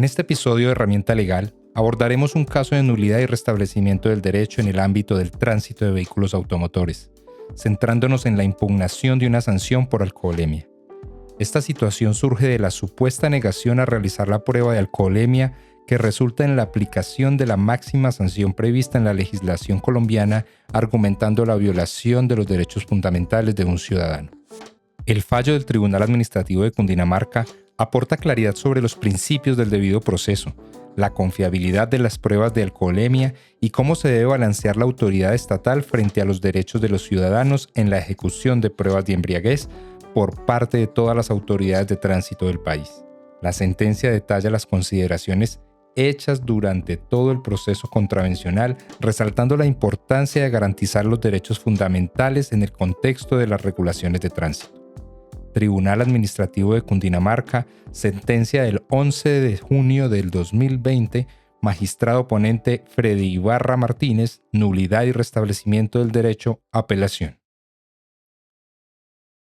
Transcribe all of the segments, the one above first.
En este episodio de Herramienta Legal abordaremos un caso de nulidad y restablecimiento del derecho en el ámbito del tránsito de vehículos automotores, centrándonos en la impugnación de una sanción por alcoholemia. Esta situación surge de la supuesta negación a realizar la prueba de alcoholemia que resulta en la aplicación de la máxima sanción prevista en la legislación colombiana, argumentando la violación de los derechos fundamentales de un ciudadano. El fallo del Tribunal Administrativo de Cundinamarca aporta claridad sobre los principios del debido proceso, la confiabilidad de las pruebas de alcoholemia y cómo se debe balancear la autoridad estatal frente a los derechos de los ciudadanos en la ejecución de pruebas de embriaguez por parte de todas las autoridades de tránsito del país. La sentencia detalla las consideraciones hechas durante todo el proceso contravencional, resaltando la importancia de garantizar los derechos fundamentales en el contexto de las regulaciones de tránsito. Tribunal Administrativo de Cundinamarca, sentencia del 11 de junio del 2020, magistrado ponente Freddy Ibarra Martínez, nulidad y restablecimiento del derecho, apelación.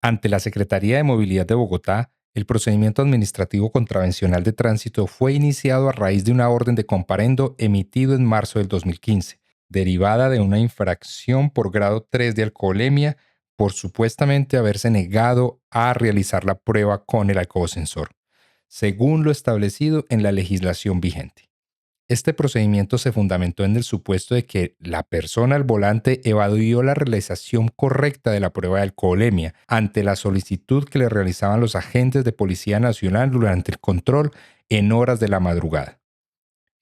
Ante la Secretaría de Movilidad de Bogotá, el procedimiento administrativo contravencional de tránsito fue iniciado a raíz de una orden de comparendo emitido en marzo del 2015, derivada de una infracción por grado 3 de alcoholemia por supuestamente haberse negado a realizar la prueba con el alcoholsensor, según lo establecido en la legislación vigente. Este procedimiento se fundamentó en el supuesto de que la persona al volante evadió la realización correcta de la prueba de alcoholemia ante la solicitud que le realizaban los agentes de Policía Nacional durante el control en horas de la madrugada.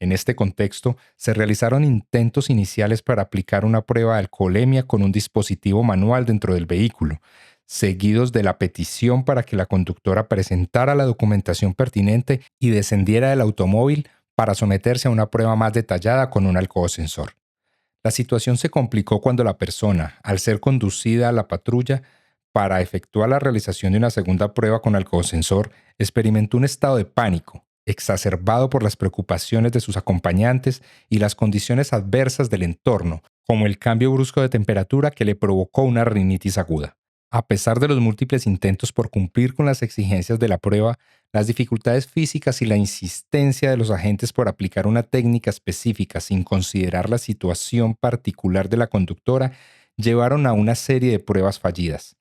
En este contexto, se realizaron intentos iniciales para aplicar una prueba de alcoholemia con un dispositivo manual dentro del vehículo, seguidos de la petición para que la conductora presentara la documentación pertinente y descendiera del automóvil para someterse a una prueba más detallada con un alcoholsensor. La situación se complicó cuando la persona, al ser conducida a la patrulla para efectuar la realización de una segunda prueba con alcoholsensor, experimentó un estado de pánico, exacerbado por las preocupaciones de sus acompañantes y las condiciones adversas del entorno, como el cambio brusco de temperatura que le provocó una rinitis aguda. A pesar de los múltiples intentos por cumplir con las exigencias de la prueba, las dificultades físicas y la insistencia de los agentes por aplicar una técnica específica sin considerar la situación particular de la conductora llevaron a una serie de pruebas fallidas.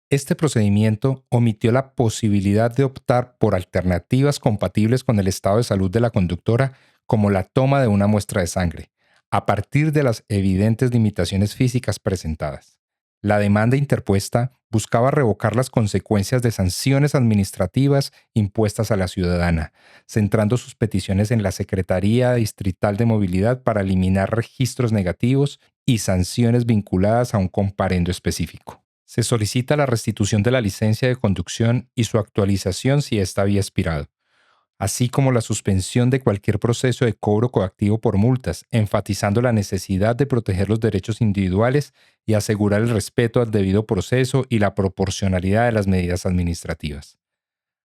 Este procedimiento omitió la posibilidad de optar por alternativas compatibles con el estado de salud de la conductora, como la toma de una muestra de sangre, a partir de las evidentes limitaciones físicas presentadas. La demanda interpuesta buscaba revocar las consecuencias de sanciones administrativas impuestas a la ciudadana, centrando sus peticiones en la Secretaría Distrital de Movilidad para eliminar registros negativos y sanciones vinculadas a un comparendo específico. Se solicita la restitución de la licencia de conducción y su actualización si ésta había expirado, así como la suspensión de cualquier proceso de cobro coactivo por multas, enfatizando la necesidad de proteger los derechos individuales y asegurar el respeto al debido proceso y la proporcionalidad de las medidas administrativas.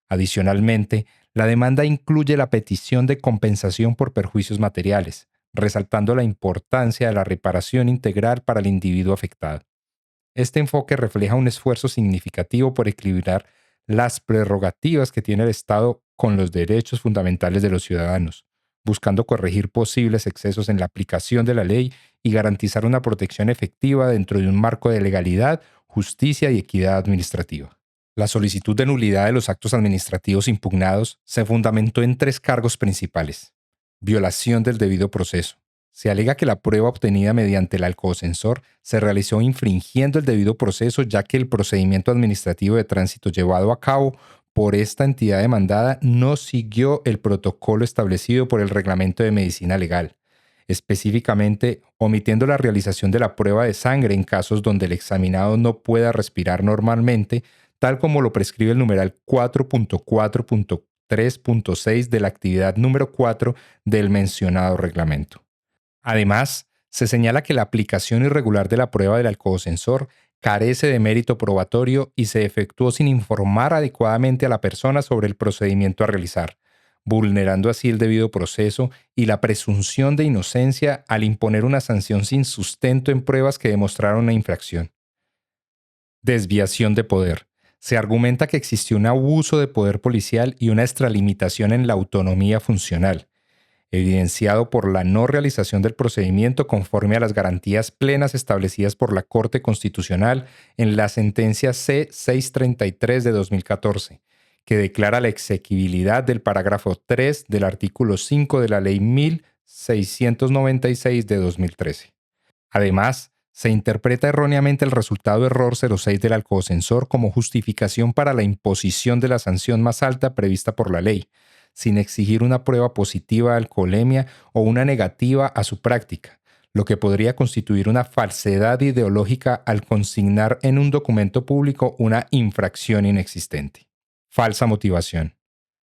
Adicionalmente, la demanda incluye la petición de compensación por perjuicios materiales, resaltando la importancia de la reparación integral para el individuo afectado. Este enfoque refleja un esfuerzo significativo por equilibrar las prerrogativas que tiene el Estado con los derechos fundamentales de los ciudadanos, buscando corregir posibles excesos en la aplicación de la ley y garantizar una protección efectiva dentro de un marco de legalidad, justicia y equidad administrativa. La solicitud de nulidad de los actos administrativos impugnados se fundamentó en 3 cargos principales. Violación del debido proceso. Se alega que la prueba obtenida mediante el alcoholsensor se realizó infringiendo el debido proceso, ya que el procedimiento administrativo de tránsito llevado a cabo por esta entidad demandada no siguió el protocolo establecido por el Reglamento de Medicina Legal, específicamente omitiendo la realización de la prueba de sangre en casos donde el examinado no pueda respirar normalmente, tal como lo prescribe el numeral 4.4.3.6 de la actividad número 4 del mencionado reglamento. Además, se señala que la aplicación irregular de la prueba del alcoholsensor carece de mérito probatorio y se efectuó sin informar adecuadamente a la persona sobre el procedimiento a realizar, vulnerando así el debido proceso y la presunción de inocencia al imponer una sanción sin sustento en pruebas que demostraron una infracción. Desviación de poder. Se argumenta que existió un abuso de poder policial y una extralimitación en la autonomía funcional, evidenciado por la no realización del procedimiento conforme a las garantías plenas establecidas por la Corte Constitucional en la sentencia C-633 de 2014, que declara la exequibilidad del parágrafo 3 del artículo 5 de la Ley 1696 de 2013. Además, se interpreta erróneamente el resultado error 06 del alcoholcensor como justificación para la imposición de la sanción más alta prevista por la ley, sin exigir una prueba positiva de alcoholemia o una negativa a su práctica, lo que podría constituir una falsedad ideológica al consignar en un documento público una infracción inexistente. Falsa motivación.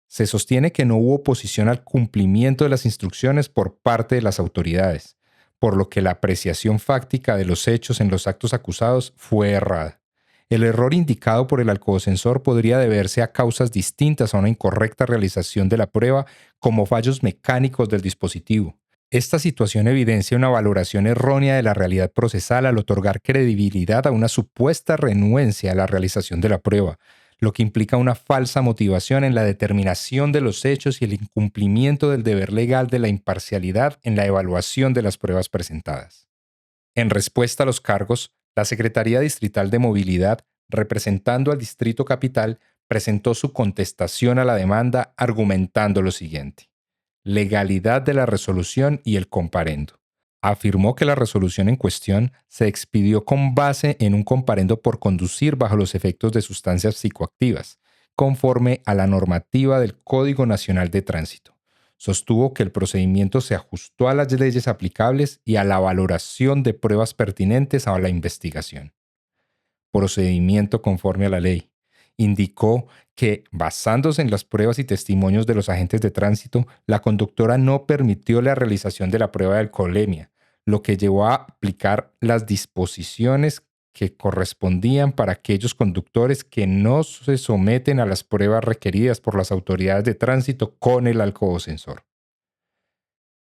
Se sostiene que no hubo oposición al cumplimiento de las instrucciones por parte de las autoridades, por lo que la apreciación fáctica de los hechos en los actos acusados fue errada. El error indicado por el alcoholcensor podría deberse a causas distintas a una incorrecta realización de la prueba, como fallos mecánicos del dispositivo. Esta situación evidencia una valoración errónea de la realidad procesal al otorgar credibilidad a una supuesta renuencia a la realización de la prueba, lo que implica una falsa motivación en la determinación de los hechos y el incumplimiento del deber legal de la imparcialidad en la evaluación de las pruebas presentadas. En respuesta a los cargos, la Secretaría Distrital de Movilidad, representando al Distrito Capital, presentó su contestación a la demanda argumentando lo siguiente: legalidad de la resolución y el comparendo. Afirmó que la resolución en cuestión se expidió con base en un comparendo por conducir bajo los efectos de sustancias psicoactivas, conforme a la normativa del Código Nacional de Tránsito. Sostuvo que el procedimiento se ajustó a las leyes aplicables y a la valoración de pruebas pertinentes a la investigación. Procedimiento conforme a la ley. Indicó que, basándose en las pruebas y testimonios de los agentes de tránsito, la conductora no permitió la realización de la prueba de alcoholemia, lo que llevó a aplicar las disposiciones que correspondían para aquellos conductores que no se someten a las pruebas requeridas por las autoridades de tránsito con el alcoholsensor.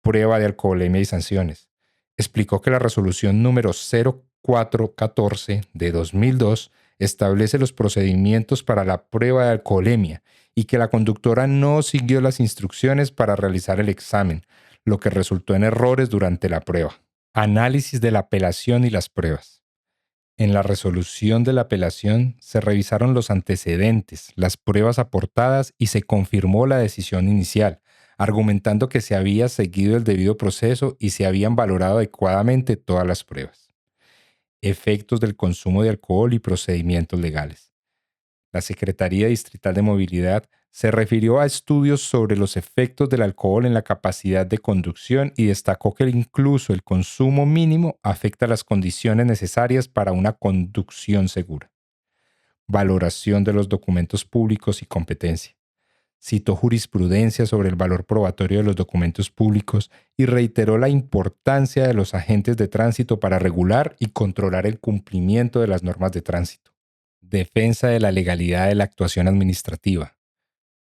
Prueba de alcoholemia y sanciones. Explicó que la resolución número 0414 de 2002 establece los procedimientos para la prueba de alcoholemia y que la conductora no siguió las instrucciones para realizar el examen, lo que resultó en errores durante la prueba. Análisis de la apelación y las pruebas. En la resolución de la apelación se revisaron los antecedentes, las pruebas aportadas y se confirmó la decisión inicial, argumentando que se había seguido el debido proceso y se habían valorado adecuadamente todas las pruebas. Efectos del consumo de alcohol y procedimientos legales. La Secretaría Distrital de Movilidad se refirió a estudios sobre los efectos del alcohol en la capacidad de conducción y destacó que incluso el consumo mínimo afecta las condiciones necesarias para una conducción segura. Valoración de los documentos públicos y competencia. Citó jurisprudencia sobre el valor probatorio de los documentos públicos y reiteró la importancia de los agentes de tránsito para regular y controlar el cumplimiento de las normas de tránsito. Defensa de la legalidad de la actuación administrativa.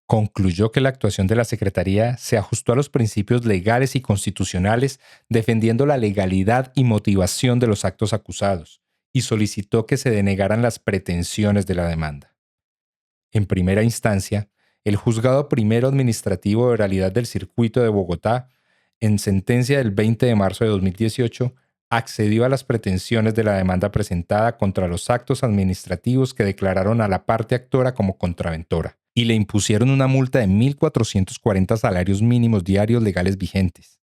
Concluyó que la actuación de la Secretaría se ajustó a los principios legales y constitucionales, defendiendo la legalidad y motivación de los actos acusados, y solicitó que se denegaran las pretensiones de la demanda. En primera instancia, el Juzgado Primero Administrativo de Oralidad del Circuito de Bogotá, en sentencia del 20 de marzo de 2018, accedió a las pretensiones de la demanda presentada contra los actos administrativos que declararon a la parte actora como contraventora y le impusieron una multa de 1.440 salarios mínimos diarios legales vigentes,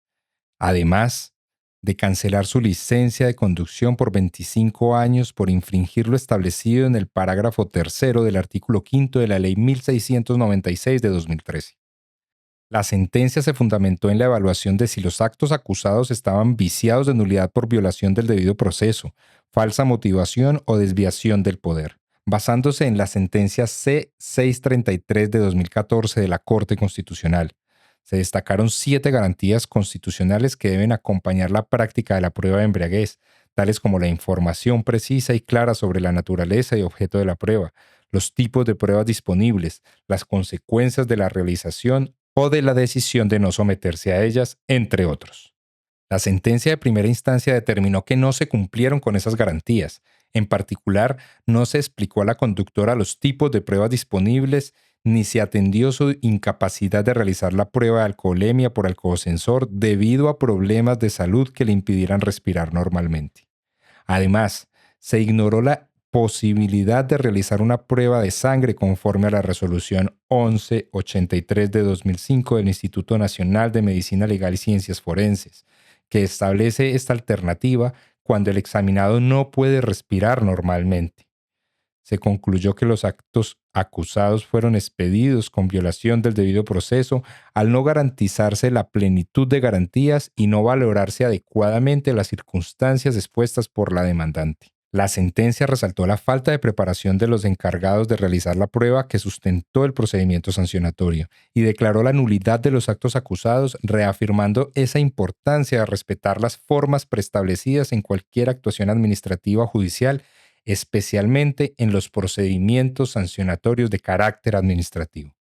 además de cancelar su licencia de conducción por 25 años por infringir lo establecido en el parágrafo tercero del artículo 5 de la Ley 1696 de 2013. La sentencia se fundamentó en la evaluación de si los actos acusados estaban viciados de nulidad por violación del debido proceso, falsa motivación o desviación del poder, basándose en la sentencia C-633 de 2014 de la Corte Constitucional. Se destacaron 7 garantías constitucionales que deben acompañar la práctica de la prueba de embriaguez, tales como la información precisa y clara sobre la naturaleza y objeto de la prueba, los tipos de pruebas disponibles, las consecuencias de la realización o de la decisión de no someterse a ellas, entre otros. La sentencia de primera instancia determinó que no se cumplieron con esas garantías. En particular, no se explicó a la conductora los tipos de pruebas disponibles ni se atendió su incapacidad de realizar la prueba de alcoholemia por alcoholsensor debido a problemas de salud que le impidieran respirar normalmente. Además, se ignoró la posibilidad de realizar una prueba de sangre conforme a la resolución 1183 de 2005 del Instituto Nacional de Medicina Legal y Ciencias Forenses, que establece esta alternativa cuando el examinado no puede respirar normalmente. Se concluyó que los actos acusados fueron expedidos con violación del debido proceso al no garantizarse la plenitud de garantías y no valorarse adecuadamente las circunstancias expuestas por la demandante. La sentencia resaltó la falta de preparación de los encargados de realizar la prueba que sustentó el procedimiento sancionatorio y declaró la nulidad de los actos acusados, reafirmando esa importancia de respetar las formas preestablecidas en cualquier actuación administrativa o judicial, especialmente en los procedimientos sancionatorios de carácter administrativo.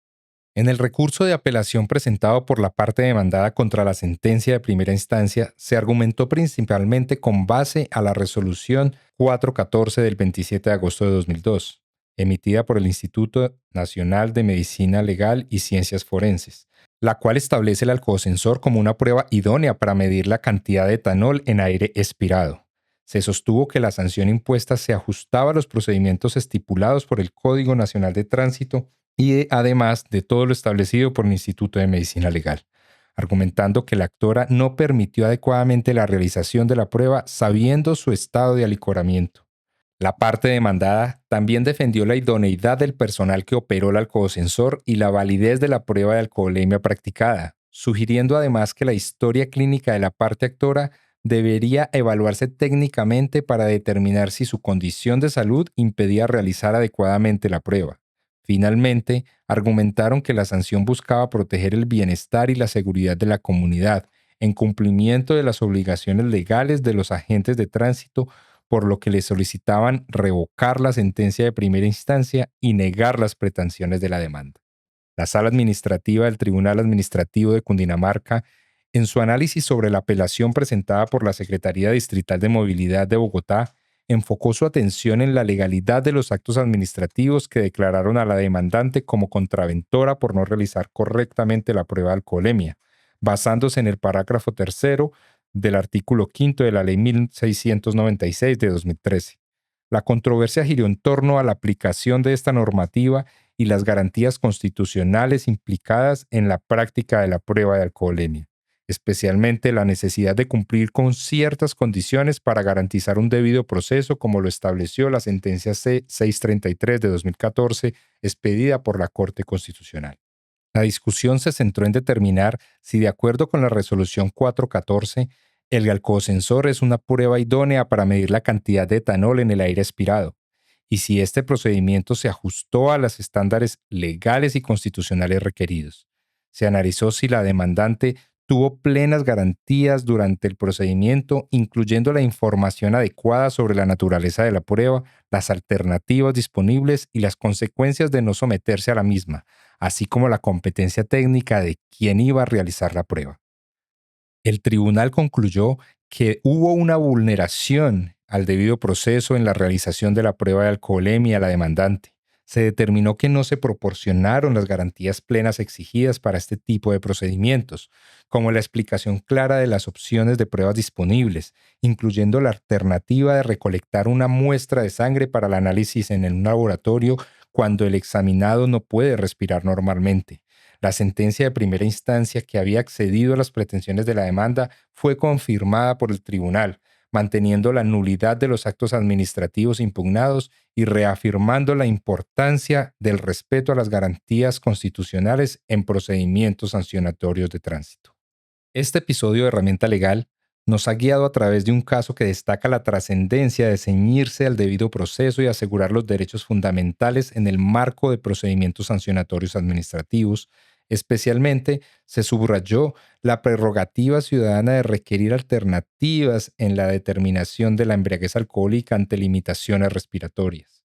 En el recurso de apelación presentado por la parte demandada contra la sentencia de primera instancia, se argumentó principalmente con base a la resolución 414 del 27 de agosto de 2002, emitida por el Instituto Nacional de Medicina Legal y Ciencias Forenses, la cual establece el alcoholsensor como una prueba idónea para medir la cantidad de etanol en aire expirado. Se sostuvo que la sanción impuesta se ajustaba a los procedimientos estipulados por el Código Nacional de Tránsito y además de todo lo establecido por el Instituto de Medicina Legal, argumentando que la actora no permitió adecuadamente la realización de la prueba sabiendo su estado de alicoramiento. La parte demandada también defendió la idoneidad del personal que operó el alcoholsensor y la validez de la prueba de alcoholemia practicada, sugiriendo además que la historia clínica de la parte actora debería evaluarse técnicamente para determinar si su condición de salud impedía realizar adecuadamente la prueba. Finalmente, argumentaron que la sanción buscaba proteger el bienestar y la seguridad de la comunidad, en cumplimiento de las obligaciones legales de los agentes de tránsito, por lo que le solicitaban revocar la sentencia de primera instancia y negar las pretensiones de la demanda. La Sala Administrativa del Tribunal Administrativo de Cundinamarca, en su análisis sobre la apelación presentada por la Secretaría Distrital de Movilidad de Bogotá, enfocó su atención en la legalidad de los actos administrativos que declararon a la demandante como contraventora por no realizar correctamente la prueba de alcoholemia, basándose en el parágrafo tercero del artículo quinto de la Ley 1696 de 2013. La controversia giró en torno a la aplicación de esta normativa y las garantías constitucionales implicadas en la práctica de la prueba de alcoholemia, especialmente la necesidad de cumplir con ciertas condiciones para garantizar un debido proceso, como lo estableció la sentencia C-633 de 2014, expedida por la Corte Constitucional. La discusión se centró en determinar si, de acuerdo con la resolución 414, el alcoholsensor es una prueba idónea para medir la cantidad de etanol en el aire expirado, y si este procedimiento se ajustó a los estándares legales y constitucionales requeridos. Se analizó si la demandante tuvo plenas garantías durante el procedimiento, incluyendo la información adecuada sobre la naturaleza de la prueba, las alternativas disponibles y las consecuencias de no someterse a la misma, así como la competencia técnica de quien iba a realizar la prueba. El tribunal concluyó que hubo una vulneración al debido proceso en la realización de la prueba de alcoholemia a la demandante. Se determinó que no se proporcionaron las garantías plenas exigidas para este tipo de procedimientos, como la explicación clara de las opciones de pruebas disponibles, incluyendo la alternativa de recolectar una muestra de sangre para el análisis en un laboratorio cuando el examinado no puede respirar normalmente. La sentencia de primera instancia, que había accedido a las pretensiones de la demanda, fue confirmada por el tribunal, manteniendo la nulidad de los actos administrativos impugnados y reafirmando la importancia del respeto a las garantías constitucionales en procedimientos sancionatorios de tránsito. Este episodio de Herramienta Legal nos ha guiado a través de un caso que destaca la trascendencia de ceñirse al debido proceso y asegurar los derechos fundamentales en el marco de procedimientos sancionatorios administrativos. Especialmente se subrayó la prerrogativa ciudadana de requerir alternativas en la determinación de la embriaguez alcohólica ante limitaciones respiratorias.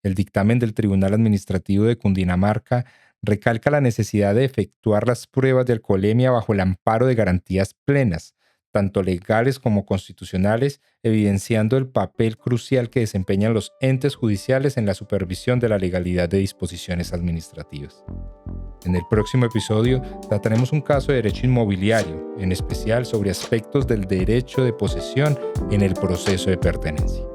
El dictamen del Tribunal Administrativo de Cundinamarca recalca la necesidad de efectuar las pruebas de alcoholemia bajo el amparo de garantías plenas, tanto legales como constitucionales, evidenciando el papel crucial que desempeñan los entes judiciales en la supervisión de la legalidad de disposiciones administrativas. En el próximo episodio trataremos un caso de derecho inmobiliario, en especial sobre aspectos del derecho de posesión en el proceso de pertenencia.